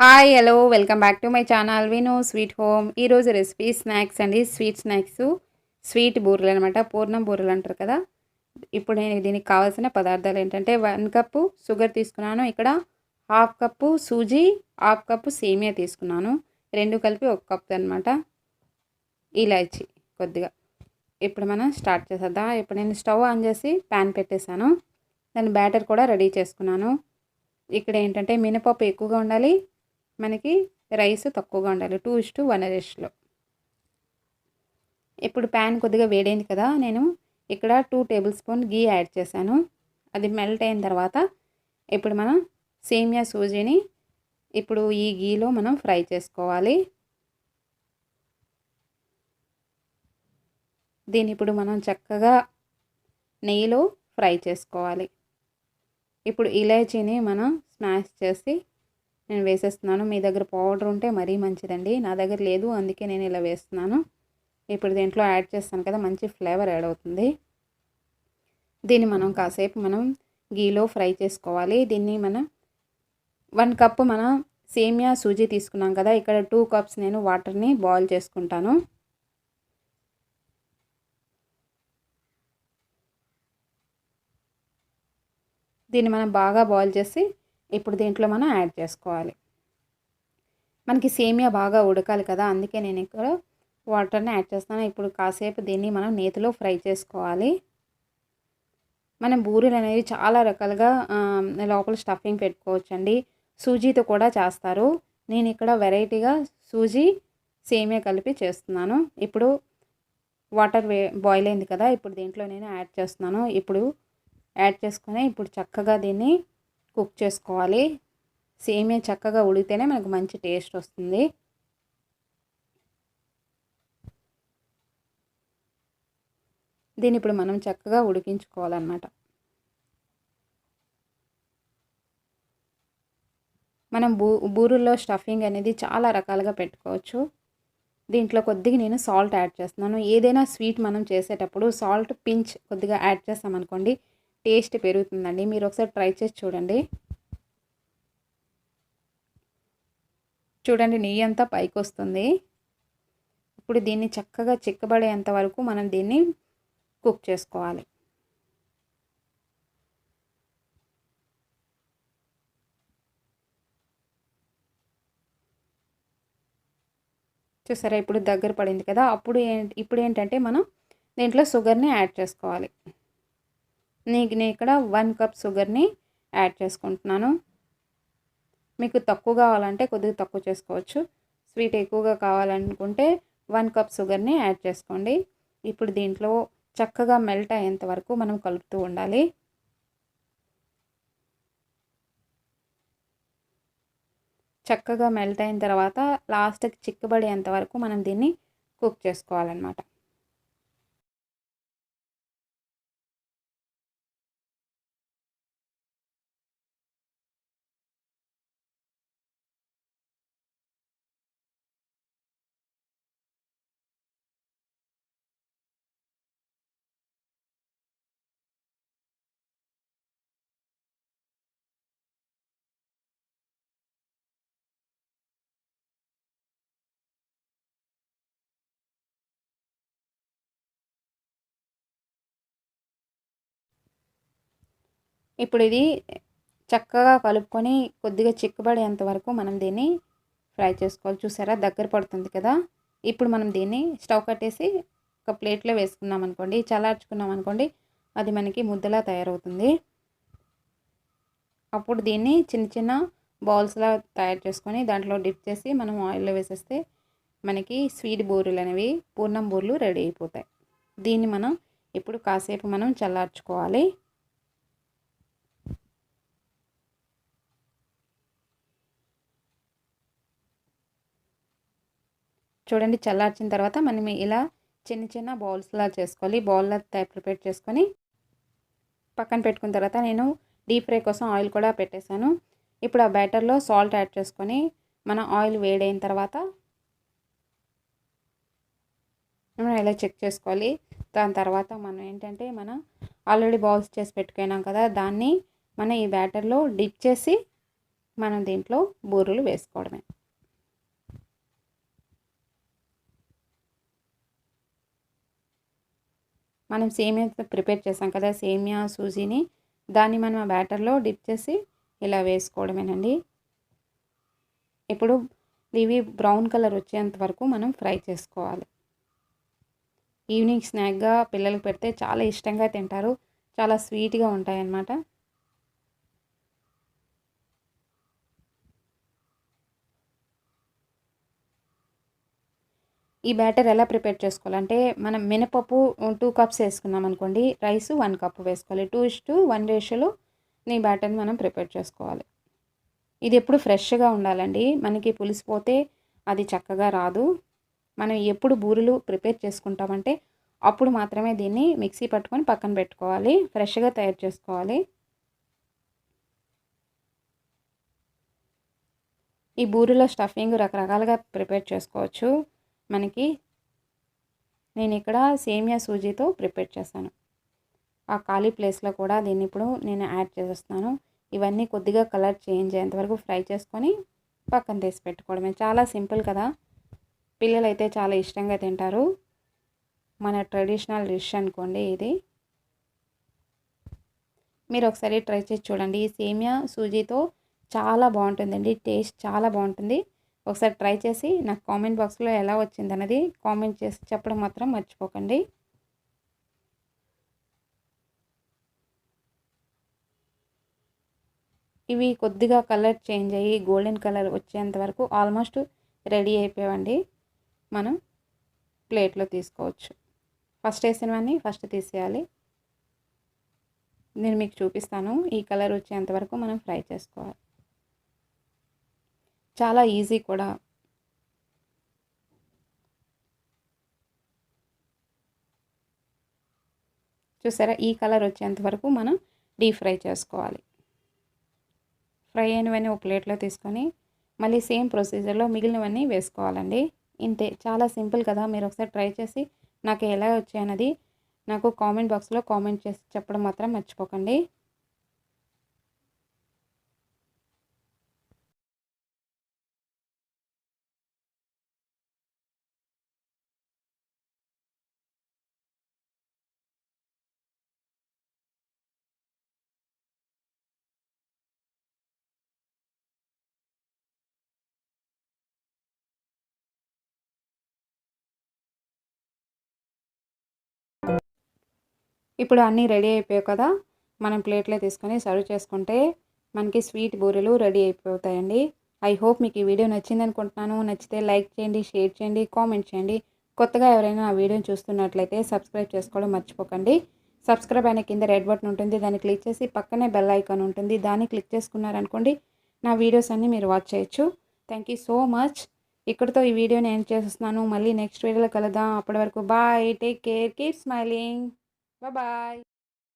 Hi hello welcome back to my channel విను sweet home. ఈరోజు recipe snacks అండి. Snacks sweet బూరెలు అనమాట. పూర్ణం బూరెలు అంటారు కదా. ఇప్పుడు నేను దీనికి కావాల్సిన పదార్థాలు ఏంటంటే 1 కప్పు షుగర్ తీసుకున్నాను. ఇక్కడ half cup sooji, half cup semiya తీసుకున్నాను. రెండు కలిపి 1 కప్ అనమాట. ఇలాచి కొద్దిగా. ఇప్పుడు మనం స్టార్ట్ చేసేద్దాం. ఇప్పుడు నేను స్టవ్ ఆన్ చేసి ప్యాన్ పెట్టేశాను. దాని బ్యాటర్ కూడా రెడీ చేసుకున్నాను. ఇక్కడ ఏంటంటే మినపప్పు ఎక్కువగా ఉండాలి, మనకి రైస్ తక్కువగా ఉండాలి. 2:1 రేషియోలో. ఇప్పుడు ప్యాన్ కొద్దిగా వేడైంది కదా, నేను ఇక్కడ 2 టేబుల్ స్పూన్ గీ యాడ్ చేశాను. అది మెల్ట్ అయిన తర్వాత ఇప్పుడు మనం సేమియా సూజీని ఇప్పుడు ఈ గీలో మనం ఫ్రై చేసుకోవాలి. దీన్ని ఇప్పుడు మనం చక్కగా నెయ్యిలో ఫ్రై చేసుకోవాలి. ఇప్పుడు ఇలాచీని మనం స్మాష్ చేసి నేను వేసేస్తున్నాను. మీ దగ్గర పౌడర్ ఉంటే మరీ మంచిదండి. నా దగ్గర లేదు, అందుకే నేను ఇలా వేస్తున్నాను. ఇప్పుడు దీంట్లో యాడ్ చేస్తాను కదా, మంచి ఫ్లేవర్ యాడ్ అవుతుంది. దీన్ని మనం కాసేపు గీలో ఫ్రై చేసుకోవాలి. దీన్ని మనం 1 కప్పు మనం సేమియా సూజీ తీసుకున్నాం కదా, ఇక్కడ 2 కప్స్ నేను వాటర్ని బాయిల్ చేసుకుంటాను. దీన్ని మనం బాగా బాయిల్ చేసి ఇప్పుడు దీంట్లో మనం యాడ్ చేసుకోవాలి. మనకి సేమియా బాగా ఉడకాలి కదా, అందుకే నేను ఇక్కడ వాటర్ని యాడ్ చేస్తాను. ఇప్పుడు కాసేపు దీన్ని మనం నేతిలో ఫ్రై చేసుకోవాలి. మనం బూరెలు అనేవి చాలా రకాలుగా లోపల స్టఫింగ్ పెట్టుకోవచ్చండి. సూజీతో కూడా చేస్తారు. నేను ఇక్కడ వెరైటీగా సూజీ సేమియా కలిపి చేస్తున్నాను. ఇప్పుడు వాటర్ బాయిల్ అయింది కదా, ఇప్పుడు దీంట్లో నేను యాడ్ చేస్తున్నాను. ఇప్పుడు యాడ్ చేసుకొని ఇప్పుడు చక్కగా దీన్ని కుక్ చేసుకోవాలి. సేమియా చక్కగా ఉడికితేనే మనకు మంచి టేస్ట్ వస్తుంది. దీన్ని ఇప్పుడు మనం చక్కగా ఉడికించుకోవాలన్నమాట. మనం బూరుల్లో స్టఫింగ్ అనేది చాలా రకాలుగా పెట్టుకోవచ్చు. దీంట్లో కొద్దిగా నేను సాల్ట్ యాడ్ చేస్తున్నాను. ఏదైనా స్వీట్ మనం చేసేటప్పుడు సాల్ట్ పించ్ కొద్దిగా యాడ్ చేస్తామనుకోండి, టేస్ట్ పెరుగుతుందండి. మీరు ఒకసారి ట్రై చేసి చూడండి. చూడండి, నెయ్యి అంతా పైకి వస్తుంది. ఇప్పుడు దీన్ని చక్కగా చిక్కబడేంత వరకు మనం దీన్ని కుక్ చేసుకోవాలి. చూసారా, ఇప్పుడు దగ్గర పడింది కదా. ఇప్పుడు ఏంటంటే మనం దీంట్లో షుగర్ని యాడ్ చేసుకోవాలి. నేను ఇక్కడ 1 కప్ షుగర్ని యాడ్ చేసుకుంటున్నాను. మీకు తక్కువ కావాలంటే కొద్దిగా తక్కువ చేసుకోవచ్చు. స్వీట్ ఎక్కువగా కావాలనుకుంటే 1 కప్ షుగర్ని యాడ్ చేసుకోండి. ఇప్పుడు దీంట్లో చక్కగా మెల్ట్ అయ్యేంత వరకు మనం కలుపుతూ ఉండాలి. చక్కగా మెల్ట్ అయిన తర్వాత లాస్ట్కి చిక్కబడేంత వరకు మనం దీన్ని కుక్ చేసుకోవాలన్నమాట. ఇప్పుడు ఇది చక్కగా కలుపుకొని కొద్దిగా చిక్కబడేంత వరకు మనం దీన్ని ఫ్రై చేసుకోవాలి. చూసారా, దగ్గర పడుతుంది కదా. ఇప్పుడు మనం దీన్ని స్టవ్ కట్టేసి ఒక ప్లేట్లో వేసుకున్నాం అనుకోండి, చల్లార్చుకున్నాం అనుకోండి, అది మనకి ముద్దలా తయారవుతుంది. అప్పుడు దీన్ని చిన్న చిన్న బౌల్స్లా తయారు చేసుకొని దాంట్లో డిప్ చేసి మనం ఆయిల్లో వేసేస్తే మనకి స్వీట్ బూరెలు అనేవి, పూర్ణం బూరెలు రెడీ అయిపోతాయి. దీన్ని మనం ఇప్పుడు కాసేపు మనం చల్లార్చుకోవాలి. చూడండి, చల్లార్చిన తర్వాత మనం ఇలా చిన్న చిన్న బౌల్స్లా చేసుకోవాలి. బౌల్లో ప్రిపేర్ చేసుకొని పక్కన పెట్టుకున్న తర్వాత నేను డీప్ ఫ్రై కోసం ఆయిల్ కూడా పెట్టేశాను. ఇప్పుడు ఆ బ్యాటర్లో సాల్ట్ యాడ్ చేసుకొని మన ఆయిల్ వేడైన తర్వాత మనం ఇలా చెక్ చేసుకోవాలి. దాని తర్వాత మనం ఏంటంటే మనం ఆల్రెడీ బౌల్స్ చేసి పెట్టుకున్నాం కదా, దాన్ని మనం ఈ బ్యాటర్లో డిప్ చేసి మనం దీంట్లో బూరెలు వేసుకోవడమే. మనం సేమియా ప్రిపేర్ చేసాం కదా, సేమియా సూజీని, దాన్ని మనం ఆ బ్యాటర్లో డిప్ చేసి ఇలా వేసుకోవడమేనండి. ఇప్పుడు ఇవి బ్రౌన్ కలర్ వచ్చేంత వరకు మనం ఫ్రై చేసుకోవాలి. ఈవినింగ్ స్నాక్గా పిల్లలకు పెడితే చాలా ఇష్టంగా తింటారు. చాలా స్వీట్గా ఉంటాయన్నమాట. ఈ బ్యాటర్ ఎలా ప్రిపేర్ చేసుకోవాలంటే, మనం మినపప్పు 2 కప్స్ వేసుకున్నాం అనుకోండి, రైస్ 1 కప్ వేసుకోవాలి. 2:1 రేషియోలో ఈ బ్యాటర్ని మనం ప్రిపేర్ చేసుకోవాలి. ఇది ఎప్పుడు ఫ్రెష్గా ఉండాలండి. మనకి పులిసిపోతే అది చక్కగా రాదు. మనం ఎప్పుడు బూరెలు ప్రిపేర్ చేసుకుంటామంటే అప్పుడు మాత్రమే దీన్ని మిక్సీ పట్టుకొని పక్కన పెట్టుకోవాలి. ఫ్రెష్గా తయారు చేసుకోవాలి. ఈ బూరెలో స్టఫింగ్ రకరకాలుగా ప్రిపేర్ చేసుకోవచ్చు. నేను ఇక్కడ సేమియా సూజీతో ప్రిపేర్ చేశాను. ఆ ఖాళీ ప్లేస్లో కూడా దీన్ని ఇప్పుడు నేను యాడ్ చేసేస్తున్నాను. ఇవన్నీ కొద్దిగా కలర్ చేంజ్ అయ్యేంత వరకు ఫ్రై చేసుకొని పక్కన తీసి పెట్టుకోవడమే. చాలా సింపుల్ కదా, పిల్లలైతే చాలా ఇష్టంగా తింటారు. మన ట్రెడిషనల్ డిష్ అనుకోండి ఇది. మీరు ఒకసారి ట్రై చేసి చూడండి. ఈ సేమియా సూజీతో చాలా బాగుంటుందండి, టేస్ట్ చాలా బాగుంటుంది. ఒకసారి ట్రై చేసి నాకు కామెంట్ బాక్స్లో ఎలా వచ్చిందన్నది కామెంట్ చేసి చెప్పడం మాత్రం మర్చిపోకండి. ఇవి కొద్దిగా కలర్ చేంజ్ అయ్యి గోల్డెన్ కలర్ వచ్చేంత వరకు ఆల్మోస్ట్ రెడీ అయిపోయావండి. మనం ప్లేట్లో తీసుకోవచ్చు. ఫస్ట్ వేసినవన్నీ ఫస్ట్ తీసేయాలి. నేను మీకు చూపిస్తాను. ఈ కలర్ వచ్చేంత వరకు మనం ఫ్రై చేసుకోవాలి. చాలా ఈజీ కూడా. చూసారా, ఈ కలర్ వచ్చేంత వరకు మనం డీప్ ఫ్రై చేసుకోవాలి. ఫ్రై అయినవన్నీ ఒక ప్లేట్లో తీసుకొని మళ్ళీ సేమ్ ప్రొసీజర్లో మిగిలినవన్నీ వేసుకోవాలండి. ఇంతే, చాలా సింపుల్ కదా. మీరు ఒకసారి ట్రై చేసి నాకు ఎలా వచ్చాయన్నది నాకు కామెంట్ బాక్స్లో కామెంట్ చేసి చెప్పడం మాత్రం మర్చిపోకండి. ఇప్పుడు అన్నీ రెడీ అయిపోయాయి కదా, మనం ప్లేట్లో తీసుకొని సర్వ్ చేసుకుంటే మనకి స్వీట్ బూరెలు రెడీ అయిపోతాయండి. ఐ హోప్ మీకు ఈ వీడియో నచ్చింది అనుకుంటున్నాను. నచ్చితే లైక్ చేయండి, షేర్ చేయండి, కామెంట్ చేయండి. కొత్తగా ఎవరైనా ఆ వీడియోని చూస్తున్నట్లయితే సబ్స్క్రైబ్ చేసుకోవడం మర్చిపోకండి. సబ్స్క్రైబ్ అయిన కింద రెడ్ బటన్ ఉంటుంది, దాన్ని క్లిక్ చేసి పక్కనే బెల్ ఐకాన్ ఉంటుంది, దాన్ని క్లిక్ చేసుకున్నారనుకోండి నా వీడియోస్ అన్నీ మీరు వాచ్ చేయొచ్చు. Thank you so much. ఇక్కడితో ఈ వీడియోని ఎండ్ చేస్తున్నాను. మళ్ళీ నెక్స్ట్ వీడియోలో కలుద్దాం. అప్పటి వరకు bye, take care, keep smiling. Bye bye.